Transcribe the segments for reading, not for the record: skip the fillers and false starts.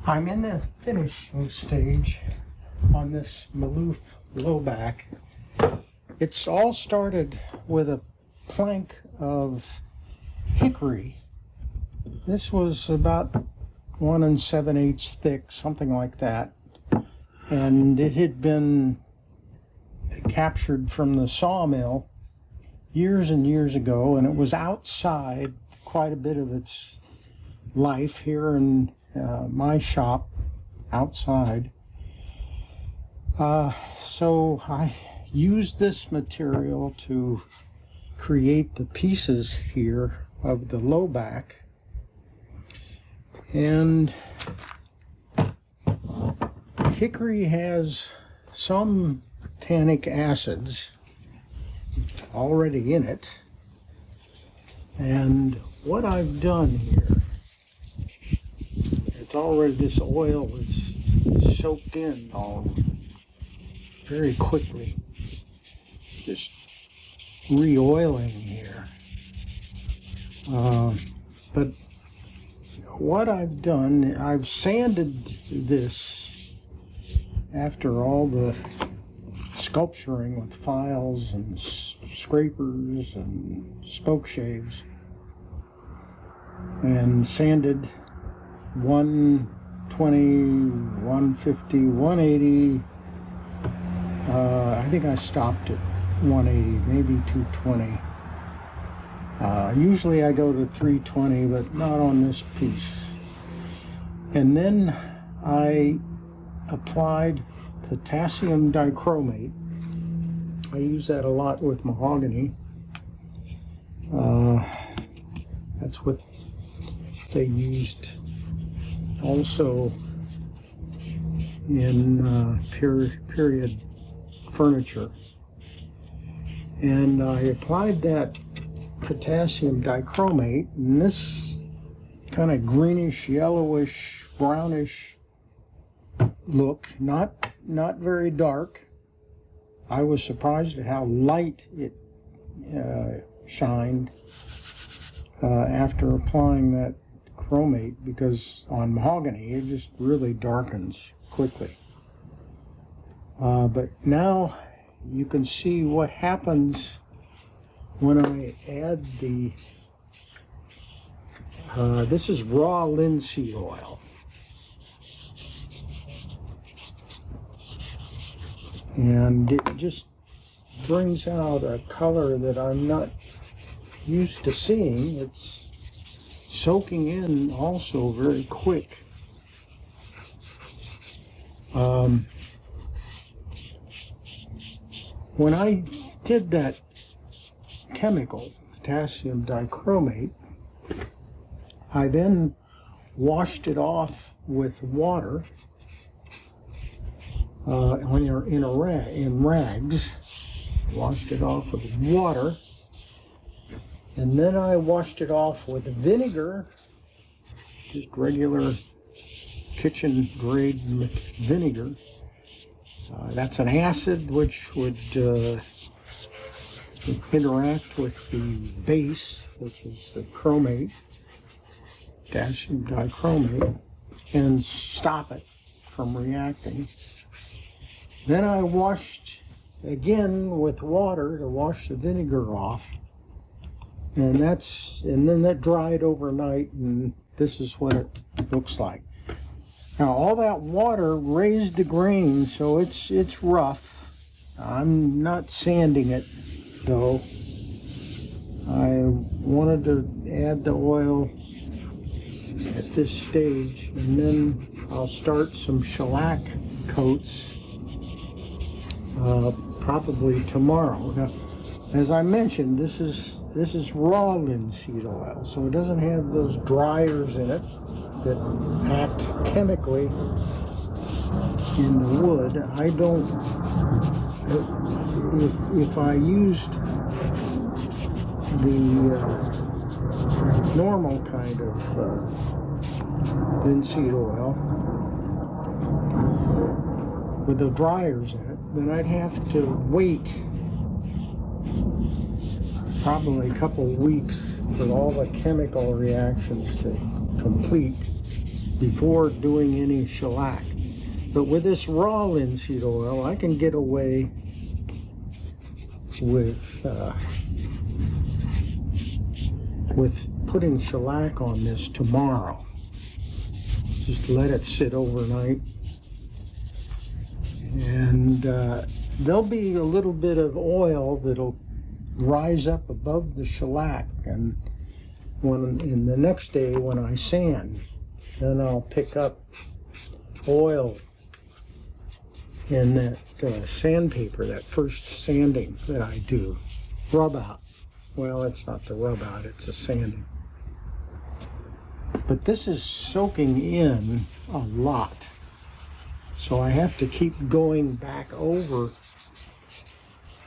I'm in the finishing stage on this Maloof Lowback. It's all started with a plank of hickory. This was about 1 7/8 thick, something like that. And it had been captured from the sawmill years and years ago, and it was outside quite a bit of its life here in my shop outside. So I used this material to create the pieces here of the Lowback. And hickory has some tannic acids already in it. And what I've done here, it's already, this oil is soaked in all very quickly. Just re-oiling here. But what I've done, I've sanded this after all the sculpturing with files and scrapers and spoke shaves, and sanded 120, 150, 180. I think I stopped at 180, maybe 220. Usually I go to 320, but not on this piece. And then I applied potassium dichromate. I use that a lot with mahogany. That's what they used also in period furniture. And I applied that potassium dichromate, and this kind of greenish, yellowish, brownish look, not very dark. I was surprised at how light it shined after applying that chromate, because on mahogany it just really darkens quickly. But now you can see what happens when I add the, this is raw linseed oil. And it just brings out a color that I'm not used to seeing. It's soaking in also very quick. When I did that chemical, potassium dichromate, I then washed it off with water in rags. Washed it off with water, and then I washed it off with vinegar, just regular kitchen grade vinegar. That's an acid which would interact with the base, which is the chromate, potassium dichromate, and stop it from reacting. Then I washed again with water to wash the vinegar off, and then that dried overnight, and this is what it looks like. Now all that water raised the grain, so it's rough. I'm not sanding it though. I wanted to add the oil at this stage, and then I'll start some shellac coats probably tomorrow. Now, as I mentioned, this is raw linseed oil, so it doesn't have those dryers in it that act chemically in the wood. I don't, if I used the normal kind of linseed oil with the dryers in it, then I'd have to wait probably a couple of weeks for all the chemical reactions to complete. before doing any shellac. But with this raw linseed oil, I can get away with putting shellac on this tomorrow. Just let it sit overnight. And there'll be a little bit of oil that'll rise up above the shellac. And in the next day when I sand, then I'll pick up oil in that sandpaper, that first sanding that I do. Rub out. Well, it's not the rub out, it's a sanding. But this is soaking in a lot. So I have to keep going back over.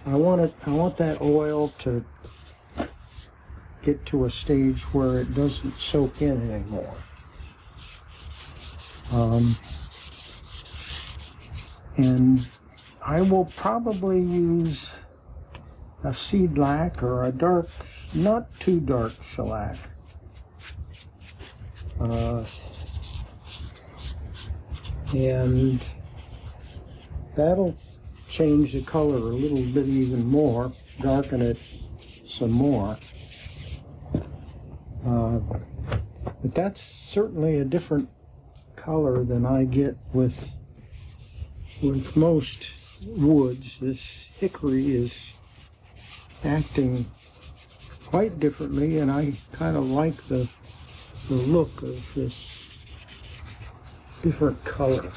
I want that oil to get to a stage where it doesn't soak in anymore. And I will probably use a seed lac or a dark, not too dark shellac. And that'll change the color a little bit even more, darken it some more. But that's certainly a different color than I get with most woods. This hickory is acting quite differently, and I kind of like the look of this different color.